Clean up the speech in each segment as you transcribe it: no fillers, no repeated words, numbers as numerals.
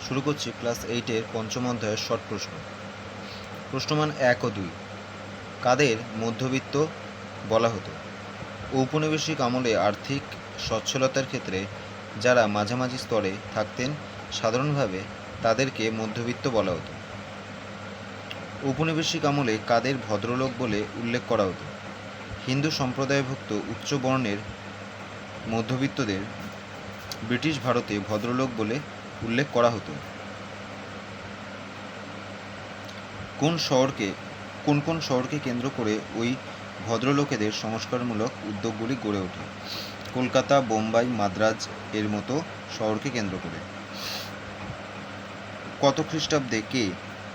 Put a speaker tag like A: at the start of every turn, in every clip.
A: শুরু করছি ক্লাস 8-এর পঞ্চম অধ্যায়ের শর্ট প্রশ্ন। প্রশ্নমান 1 ও 2, কাদের মধ্যবিত্ত বলা হতো? ঔপনিবেশিক আমলে আর্থিক সচ্ছলতার ক্ষেত্রে যারা মাঝামাঝি স্তরে থাকতেন সাধারণভাবে তাদেরকে মধ্যবিত্ত বলা হতো। ঔপনিবেশিক আমলে কাদের ভদ্রলোক বলে উল্লেখ করা হতো? হিন্দু সম্প্রদায়ভুক্ত উচ্চ বর্ণের মধ্যবিত্তদের ব্রিটিশ ভারতে ভদ্রলোক বলে উল্লেখ করা হতো। কোন কোন শহরকে কেন্দ্র করে ওই ভদ্রলোকেদের সংস্কারমূলক উদ্যোগগুলি গড়ে ওঠে? কলকাতা, বোম্বাই, মাদ্রাজ এর মতো শহরকে কেন্দ্র করে। কত খ্রিস্টাব্দে কে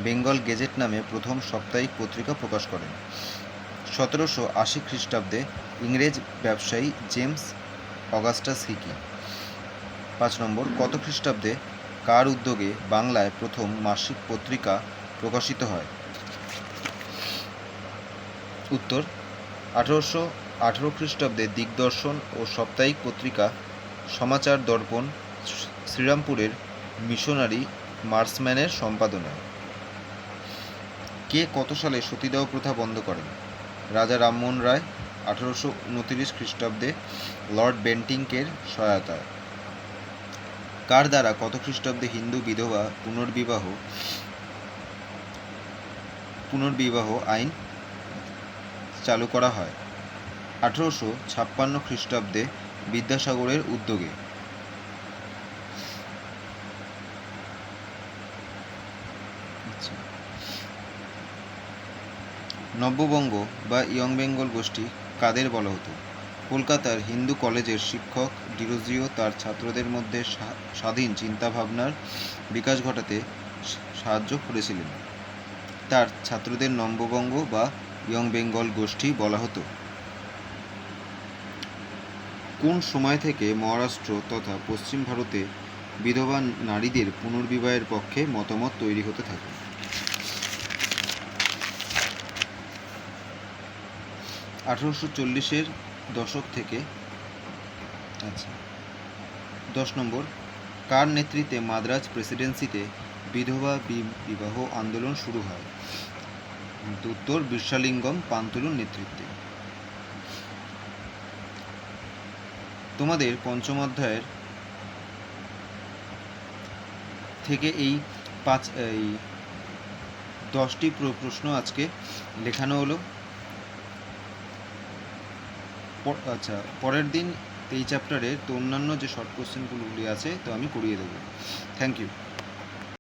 A: বেঙ্গল গেজেট নামে প্রথম সাপ্তাহিক পত্রিকা প্রকাশ করেন? 1780 খ্রিস্টাব্দে ইংরেজ ব্যবসায়ী জেমস অগাস্টাস হিকি। 5 নম্বর, কত খ্রিস্টাব্দে কার উদ্যোগে বাংলায় প্রথম মাসিক পত্রিকা প্রকাশিত হয়? উত্তর 1818 খ্রিস্টাব্দে দিগদর্শন ও সাপ্তাহিক পত্রিকা সমাচার দর্পণ শ্রীরামপুরের মিশনারি মার্সম্যানের সম্পাদনায়। কে কত সালে সতীদাহ প্রথা বন্ধ করেন? রাজা রামমোহন রায় 1829 খ্রিস্টাব্দে লর্ড বেন্টিংকের সহায়তায়। কার দ্বারা কত খ্রিস্টাব্দে হিন্দু বিধবা পুনর্বিবাহ আইন চালু করা হয়? 1856 খ্রিস্টাব্দে বিদ্যাসাগরের উদ্যোগে। নব্যবঙ্গ বা ইয়ং বেঙ্গল গোষ্ঠী কাদের বলা হতো? কলকাতার হিন্দু কলেজের শিক্ষক ডিরোজিও তার ছাত্রদের মধ্যে স্বাধীন চিন্তাভাবনার বিকাশ ঘটাতে সাহায্য করেছিলেন। তার ছাত্রদের নব্যবঙ্গ বা ইয়ং বেঙ্গল গোষ্ঠী বলা হতো। কোন সময় থেকে মহারাষ্ট্র তথা পশ্চিম ভারতে বিধবা নারীদের পুনর্বিবাহের পক্ষে মতামত তৈরি হতে থাকে? 1840-এর দশক থেকে। 10 নম্বর, কার নেতৃত্বে মাদ্রাজ প্রেসিডেন্সিতে বিধবা বিবাহ আন্দোলন শুরু হয়? উত্তর বিরসালিঙ্গম পান্তুলুর নেতৃত্বে। তোমাদের পঞ্চম অধ্যায়ের থেকে এই 10টি প্রশ্ন আজকে লেখানো হলো। পরের দিন এই চ্যাপ্টারের তো অন্যান্য যে শর্ট কোশ্চেনগুলি আছে তো আমি করিয়ে দেবো। Thank you.